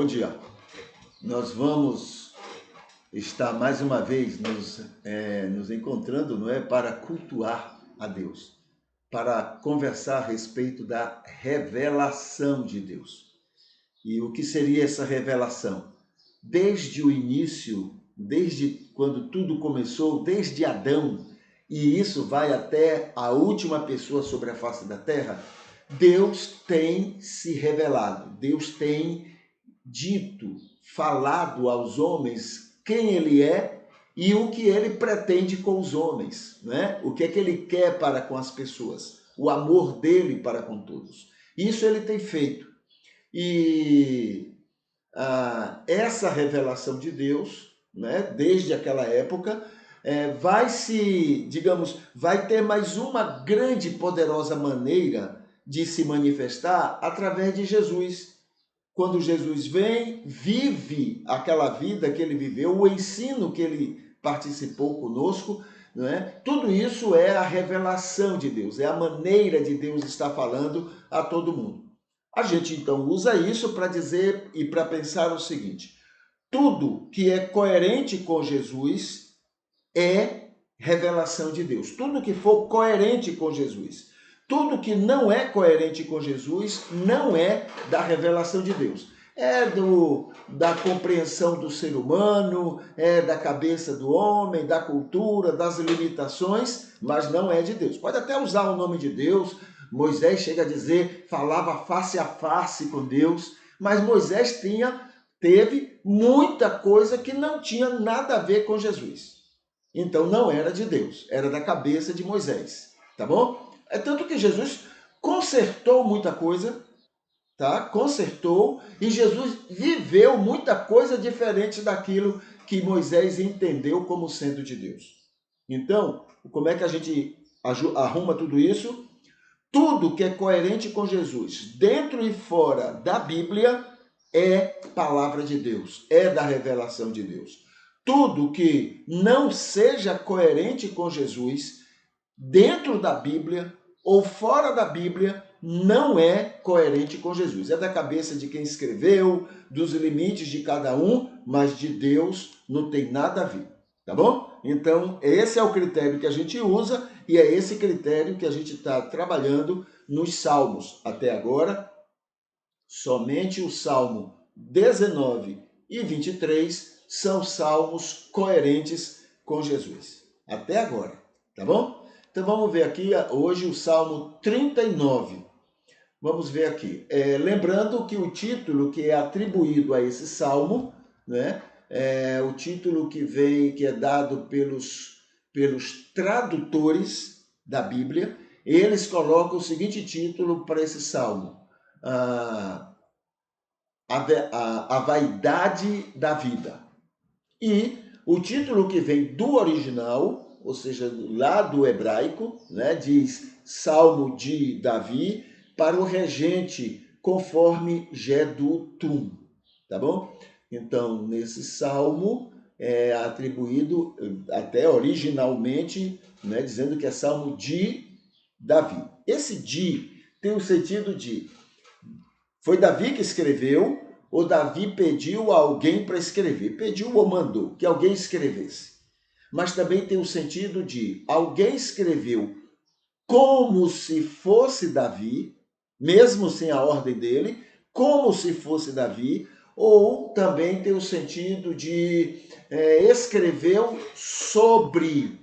Bom dia. Nós vamos estar mais uma vez nos encontrando, não é, para cultuar a Deus, para conversar a respeito da revelação de Deus. E o que seria essa revelação? Desde o início, desde quando tudo começou, desde Adão, e isso vai até a última pessoa sobre a face da terra, Deus tem se revelado, Deus tem dito, falado aos homens quem ele é e o que ele pretende com os homens, né? O que é que ele quer para com as pessoas, o amor dele para com todos. Isso ele tem feito. E essa revelação de Deus, né, desde aquela época, vai ter mais uma grande e poderosa maneira de se manifestar através de Jesus. Quando Jesus vem, vive aquela vida que ele viveu, o ensino que ele participou conosco, não é? Tudo isso é a revelação de Deus, é a maneira de Deus estar falando a todo mundo. A gente então usa isso para dizer e para pensar o seguinte: tudo que é coerente com Jesus é revelação de Deus. Tudo que for coerente com Jesus. Tudo que não é coerente com Jesus não é da revelação de Deus. É da compreensão do ser humano, é da cabeça do homem, da cultura, das limitações, mas não é de Deus. Pode até usar o nome de Deus. Moisés chega a dizer, falava face a face com Deus, mas Moisés teve muita coisa que não tinha nada a ver com Jesus. Então não era de Deus, era da cabeça de Moisés, tá bom? É tanto que Jesus consertou muita coisa, tá? Consertou, e Jesus viveu muita coisa diferente daquilo que Moisés entendeu como sendo de Deus. Então, como é que a gente arruma tudo isso? Tudo que é coerente com Jesus, dentro e fora da Bíblia, é palavra de Deus, é da revelação de Deus. Tudo que não seja coerente com Jesus, dentro da Bíblia ou fora da Bíblia, não é coerente com Jesus. É da cabeça de quem escreveu, dos limites de cada um, mas de Deus não tem nada a ver, tá bom? Então, esse é o critério que a gente usa e é esse critério que a gente está trabalhando nos Salmos. Até agora, somente o Salmo 19 e 23 são salmos coerentes com Jesus. Até agora, tá bom? Então vamos ver aqui hoje o Salmo 39. Vamos ver aqui. Lembrando que o título que é atribuído a esse salmo, né, é o título que é dado pelos tradutores da Bíblia. Eles colocam o seguinte título para esse salmo: a vaidade da vida. E o título que vem do original, ou seja, lá do hebraico, né, diz Salmo de Davi para o regente, conforme Jedutum, tá bom? Então, nesse salmo é atribuído até originalmente, né, dizendo que é Salmo de Davi. Esse de tem o sentido de foi Davi que escreveu, ou Davi pediu a alguém para escrever? Pediu ou mandou que alguém escrevesse. Mas também tem o sentido de alguém escreveu como se fosse Davi, mesmo sem a ordem dele, como se fosse Davi, ou também tem o sentido de escreveu sobre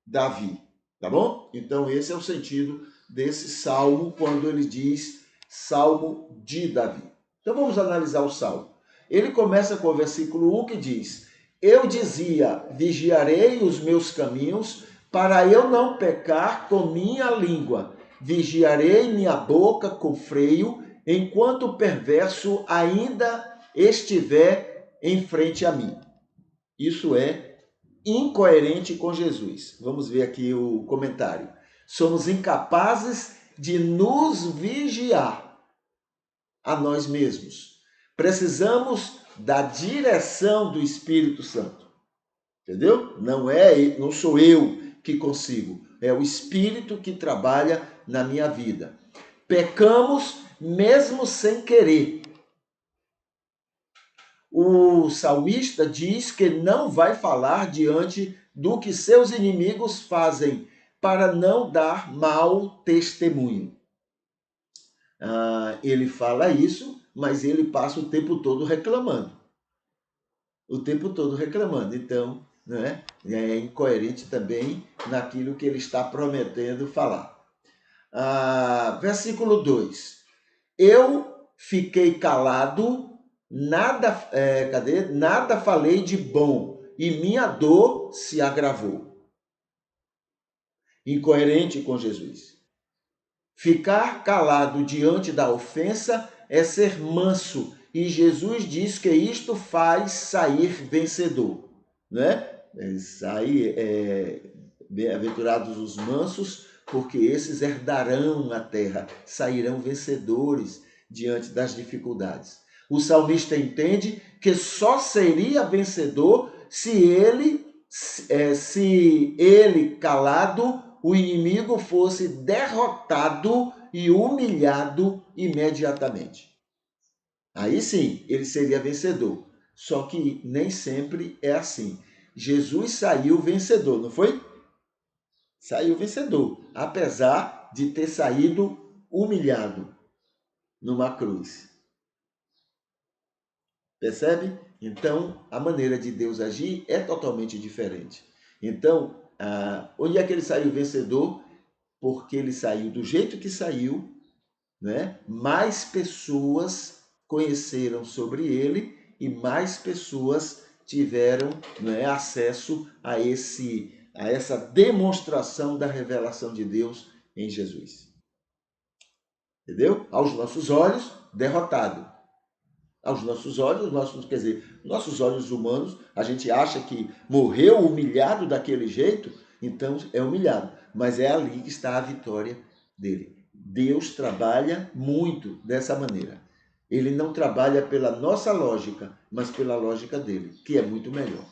Davi, tá bom? Então esse é o sentido desse salmo quando ele diz Salmo de Davi. Então vamos analisar o salmo. Ele começa com o versículo 1 que diz: Eu dizia, vigiarei os meus caminhos para eu não pecar com minha língua. Vigiarei minha boca com freio, enquanto o perverso ainda estiver em frente a mim. Isso é incoerente com Jesus. Vamos ver aqui o comentário. Somos incapazes de nos vigiar a nós mesmos. Precisamos da direção do Espírito Santo. Entendeu? Não sou eu que consigo, é o Espírito que trabalha na minha vida. Pecamos mesmo sem querer. o salmista diz que não vai falar diante do que seus inimigos fazem, para não dar mau testemunho. Ele fala isso, mas ele passa o tempo todo reclamando. O tempo todo reclamando. Então, né, é incoerente também naquilo que ele está prometendo falar. Versículo 2. Eu fiquei calado, nada falei de bom, e minha dor se agravou. Incoerente com Jesus. Ficar calado diante da ofensa é ser manso, e Jesus diz que isto faz sair vencedor, né? Bem-aventurados os mansos, porque esses herdarão a terra, sairão vencedores diante das dificuldades. O salmista entende que só seria vencedor se ele calado, o inimigo fosse derrotado e humilhado imediatamente. Aí sim, ele seria vencedor. Só que nem sempre é assim. Jesus saiu vencedor, não foi? Saiu vencedor, apesar de ter saído humilhado numa cruz. Percebe? Então, a maneira de Deus agir é totalmente diferente. Então, onde é que ele saiu vencedor? Porque ele saiu do jeito que saiu, né? Mais pessoas conheceram sobre ele e mais pessoas tiveram, né, acesso a essa demonstração da revelação de Deus em Jesus. Entendeu? Aos nossos olhos, derrotado. Aos nossos olhos, nossos olhos humanos, a gente acha que morreu humilhado daquele jeito, então é humilhado. Mas é ali que está a vitória dele. Deus trabalha muito dessa maneira. Ele não trabalha pela nossa lógica, mas pela lógica dele, que é muito melhor.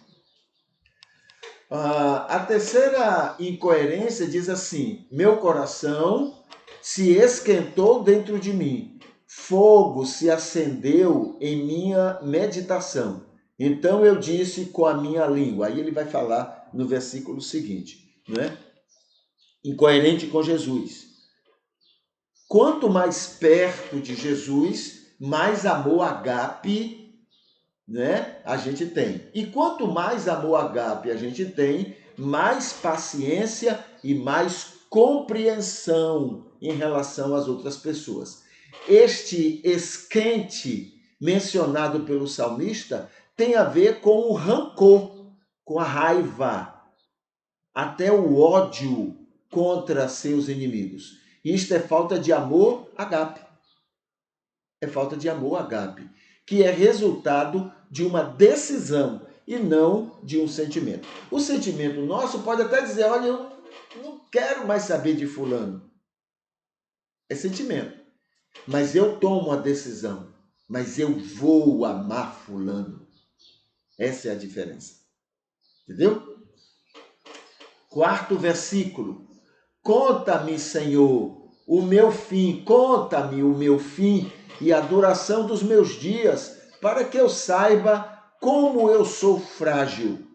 A terceira incoerência diz assim: meu coração se esquentou dentro de mim, fogo se acendeu em minha meditação. Então eu disse com a minha língua. Aí ele vai falar no versículo seguinte, né? Incoerente com Jesus. Quanto mais perto de Jesus, mais amor agape, né, a gente tem. E quanto mais amor agape a gente tem, mais paciência e mais compreensão em relação às outras pessoas. Este esquente mencionado pelo salmista tem a ver com o rancor, com a raiva, até o ódio contra seus inimigos. Isto é falta de amor agape. É falta de amor agape, que é resultado de uma decisão e não de um sentimento. O sentimento nosso pode até dizer: olha, eu não quero mais saber de fulano. É sentimento. Mas eu tomo a decisão. Mas eu vou amar fulano. Essa é a diferença. Entendeu? Quarto versículo. Conta-me, Senhor, o meu fim. Conta-me o meu fim e a duração dos meus dias, para que eu saiba como eu sou frágil.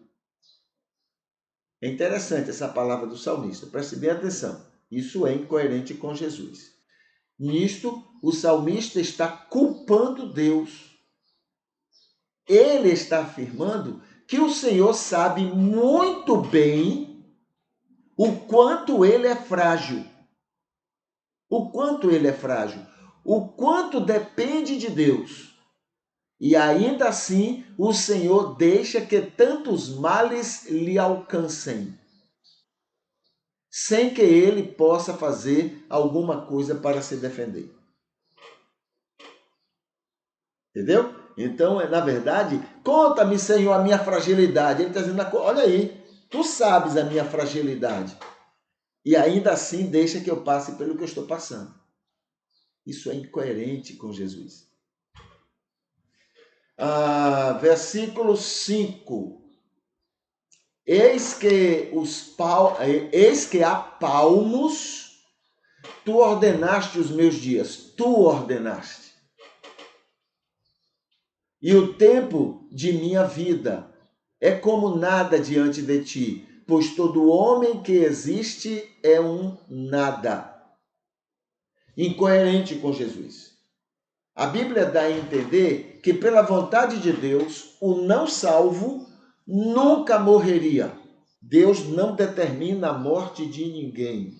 É interessante essa palavra do salmista, preste bem atenção. Isso é incoerente com Jesus. Nisto, o salmista está culpando Deus. Ele está afirmando que o Senhor sabe muito bem o quanto ele é frágil. O quanto ele é frágil. O quanto depende de Deus. E ainda assim, o Senhor deixa que tantos males lhe alcancem, sem que ele possa fazer alguma coisa para se defender. Entendeu? Então, na verdade, conta-me, Senhor, a minha fragilidade. Ele está dizendo: olha aí, tu sabes a minha fragilidade. E ainda assim deixa que eu passe pelo que eu estou passando. Isso é incoerente com Jesus. Versículo 5. Eis que há palmos, tu ordenaste os meus dias. Tu ordenaste. e o tempo de minha vida é como nada diante de ti, pois todo homem que existe é um nada. Incoerente com Jesus. A Bíblia dá a entender que, pela vontade de Deus, o não salvo nunca morreria. Deus não determina a morte de ninguém.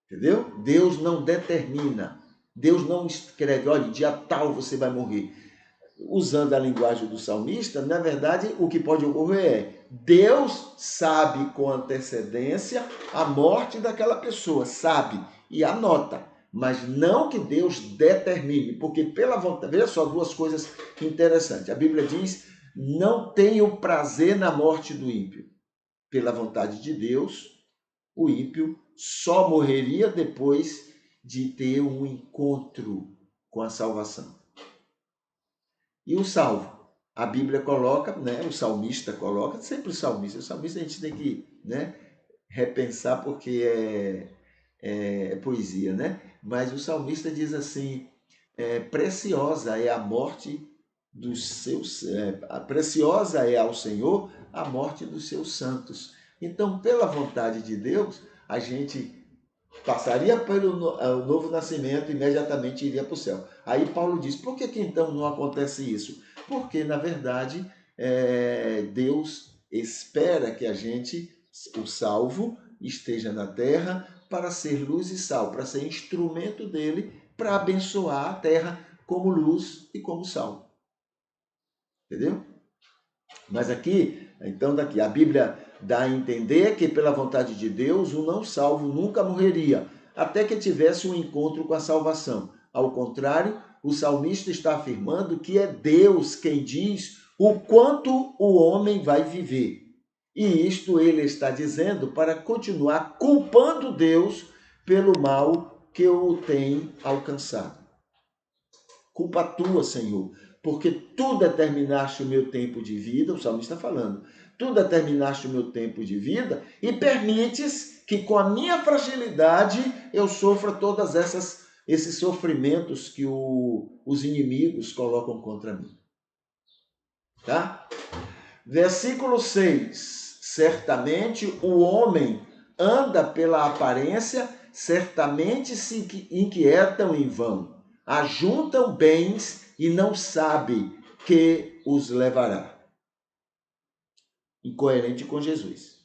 Entendeu? Deus não determina. Deus não escreve, olha, dia tal você vai morrer. Usando a linguagem do salmista, na verdade, o que pode ocorrer é Deus sabe com antecedência a morte daquela pessoa, sabe, e anota. Mas não que Deus determine, porque pela vontade, veja só duas coisas interessantes. A Bíblia diz, não tenho prazer na morte do ímpio. Pela vontade de Deus, o ímpio só morreria depois de ter um encontro com a salvação. E o salvo? A Bíblia coloca, né, o salmista coloca, sempre o salmista a gente tem que, né, repensar porque é poesia, né? Mas o salmista diz assim, preciosa é a morte dos seus, preciosa é ao Senhor a morte dos seus santos. Então, pela vontade de Deus, a gente passaria pelo novo nascimento e imediatamente iria para o céu. Aí Paulo diz, por que então não acontece isso? Porque, na verdade, Deus espera que a gente, o salvo, esteja na terra para ser luz e sal, para ser instrumento dele para abençoar a terra como luz e como sal. Entendeu? Mas aqui, então daqui, a Bíblia dá a entender que pela vontade de Deus o não salvo nunca morreria, até que tivesse um encontro com a salvação. Ao contrário, o salmista está afirmando que é Deus quem diz o quanto o homem vai viver. E isto ele está dizendo para continuar culpando Deus pelo mal que o tem alcançado. Culpa tua, Senhor, porque tu determinaste o meu tempo de vida, o salmista está falando, tu determinaste o meu tempo de vida e permites que com a minha fragilidade eu sofra todas esses sofrimentos que os inimigos colocam contra mim. Tá? Versículo 6. Certamente o homem anda pela aparência, certamente se inquietam em vão. Ajuntam bens e não sabe que os levará. Incoerente com Jesus.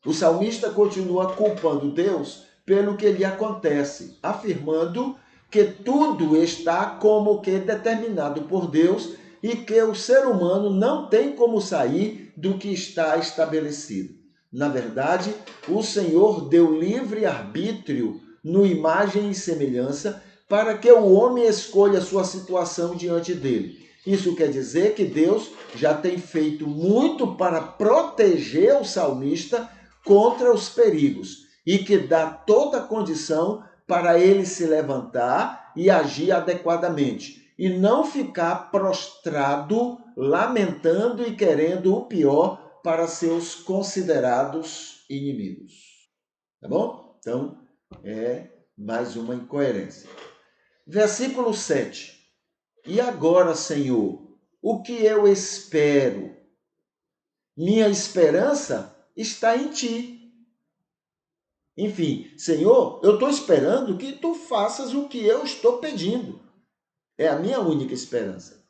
O salmista continua culpando Deus pelo que lhe acontece, afirmando que tudo está como que determinado por Deus e que o ser humano não tem como sair do que está estabelecido. Na verdade, o Senhor deu livre arbítrio no imagem e semelhança para que o homem escolha sua situação diante dele. Isso quer dizer que Deus já tem feito muito para proteger o salmista contra os perigos e que dá toda a condição para ele se levantar e agir adequadamente e não ficar prostrado, lamentando e querendo o pior para seus considerados inimigos. Tá bom? Então, é mais uma incoerência. Versículo 7. E agora, Senhor, o que eu espero? Minha esperança está em ti. Enfim, Senhor, eu estou esperando que tu faças o que eu estou pedindo. É a minha única esperança.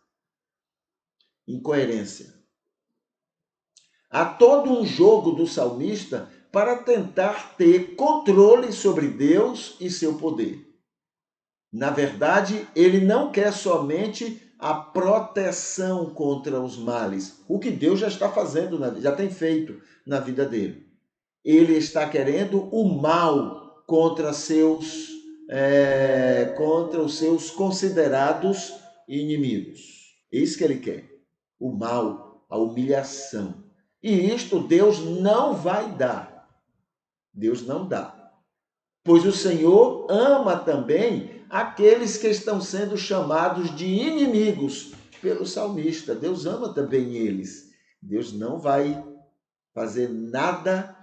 Incoerência. Há todo um jogo do salmista para tentar ter controle sobre Deus e seu poder. Na verdade, ele não quer somente a proteção contra os males, o que Deus já está fazendo, já tem feito na vida dele. Ele está querendo o mal contra contra os seus considerados inimigos. É isso que ele quer. O mal, a humilhação. E isto Deus não vai dar. Deus não dá. Pois o Senhor ama também aqueles que estão sendo chamados de inimigos pelo salmista. Deus ama também eles. Deus não vai fazer nada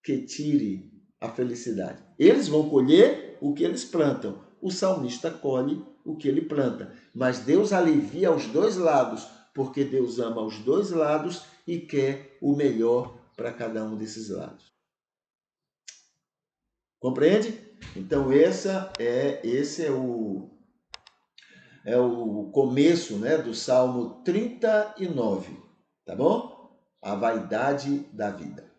que tire a felicidade. Eles vão colher o que eles plantam, o salmista colhe o que ele planta. Mas Deus alivia os dois lados, porque Deus ama os dois lados e quer o melhor para cada um desses lados. Compreende? Então esse é o começo, né, do Salmo 39, tá bom? A vaidade da vida.